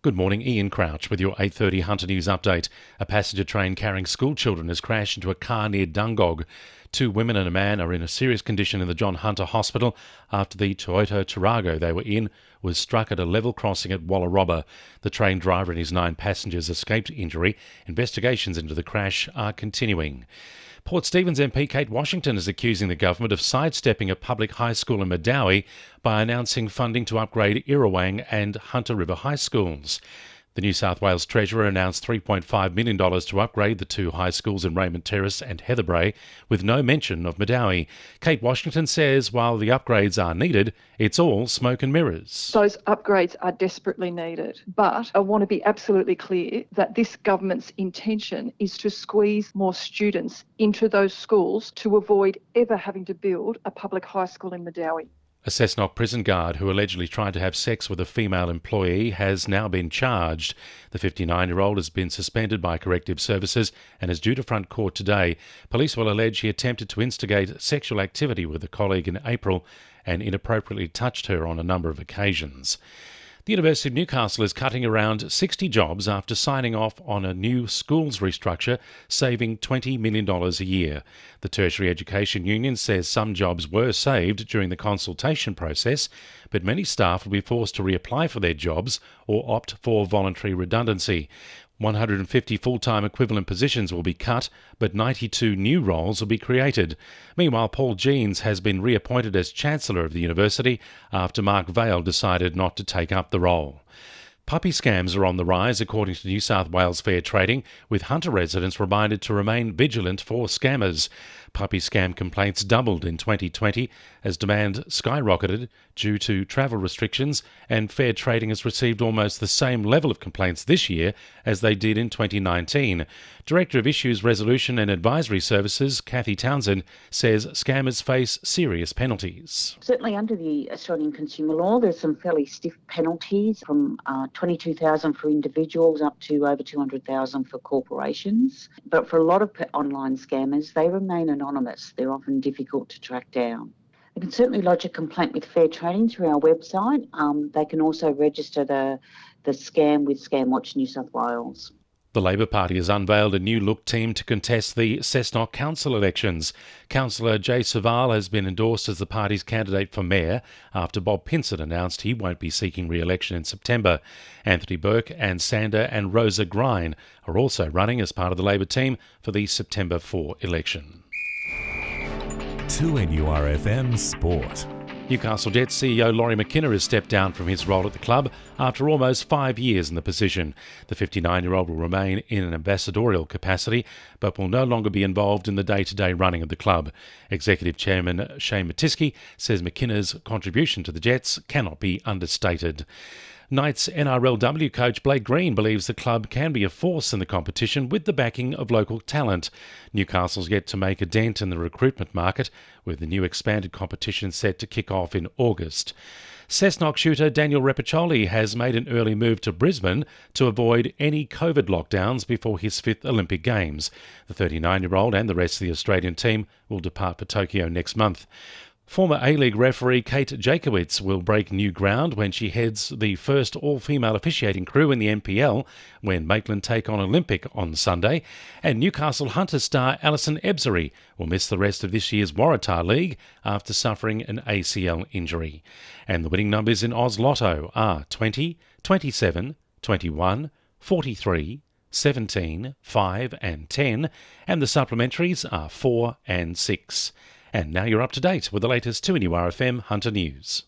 Good morning, Ian Crouch with your 8:30 Hunter News update. A passenger train carrying school children has crashed into a car near Dungog. 2 women and a man are in a serious condition in the John Hunter Hospital after the Toyota Tarago they were in was struck at a level crossing at Wallarobba. The train driver and his 9 passengers escaped injury. Investigations into the crash are continuing. Port Stephens MP Kate Washington is accusing the government of sidestepping a public high school in Madawi by announcing funding to upgrade Irrawang and Hunter River high schools. The New South Wales Treasurer announced $3.5 million to upgrade the 2 high schools in Raymond Terrace and Heatherbrae, with no mention of Madawi. Kate Washington says while the upgrades are needed, it's all smoke and mirrors. Those upgrades are desperately needed, but I want to be absolutely clear that this government's intention is to squeeze more students into those schools to avoid ever having to build a public high school in Madawi. A Cessnock prison guard who allegedly tried to have sex with a female employee has now been charged. The 59-year-old has been suspended by corrective services and is due to front court today. Police will allege he attempted to instigate sexual activity with a colleague in April and inappropriately touched her on a number of occasions. The University of Newcastle is cutting around 60 jobs after signing off on a new schools restructure, saving $20 million a year. The Tertiary Education Union says some jobs were saved during the consultation process, but many staff will be forced to reapply for their jobs or opt for voluntary redundancy. 150 full-time equivalent positions will be cut, but 92 new roles will be created. Meanwhile, Paul Jeans has been reappointed as Chancellor of the University after Mark Vaile decided not to take up the role. Puppy scams are on the rise, according to New South Wales Fair Trading, with Hunter residents reminded to remain vigilant for scammers. Puppy scam complaints doubled in 2020 as demand skyrocketed due to travel restrictions, and Fair Trading has received almost the same level of complaints this year as they did in 2019. Director of Issues Resolution and Advisory Services, Kathy Townsend, says scammers face serious penalties. Certainly under the Australian consumer law, there's some fairly stiff penalties from $22,000 for individuals up to over $200,000 for corporations. But for a lot of online scammers, they remain anonymous. They're often difficult to track down. They can certainly lodge a complaint with Fair Trading through our website. They can also register the scam with Scamwatch New South Wales. The Labor Party has unveiled a new look team to contest the Cessnock Council elections. Councillor Jay Saval has been endorsed as the party's candidate for mayor after Bob Pinsent announced he won't be seeking re-election in September. Anthony Burke, Ann Sander and Rosa Grine are also running as part of the Labor team for the September 4 election. 2NURFM Sport. Newcastle Jets CEO Laurie McKinnon has stepped down from his role at the club after almost 5 years in the position. The 59-year-old will remain in an ambassadorial capacity, but will no longer be involved in the day-to-day running of the club. Executive Chairman Shane Matisky says McKinnon's contribution to the Jets cannot be understated. Knights NRLW coach Blake Green believes the club can be a force in the competition with the backing of local talent. Newcastle's yet to make a dent in the recruitment market, with the new expanded competition set to kick off in August. Cessnock shooter Daniel Repiccioli has made an early move to Brisbane to avoid any COVID lockdowns before his 5th Olympic Games. The 39-year-old and the rest of the Australian team will depart for Tokyo next month. Former A-League referee Kate Jakowitz will break new ground when she heads the first all-female officiating crew in the NPL when Maitland take on Olympic on Sunday. And Newcastle Hunter star Alison Ebzery will miss the rest of this year's Waratah League after suffering an ACL injury. And the winning numbers in Oz Lotto are 20, 27, 21, 43, 17, 5 and 10, and the supplementaries are 4 and 6. And now you're up to date with the latest 2NURFM Hunter News.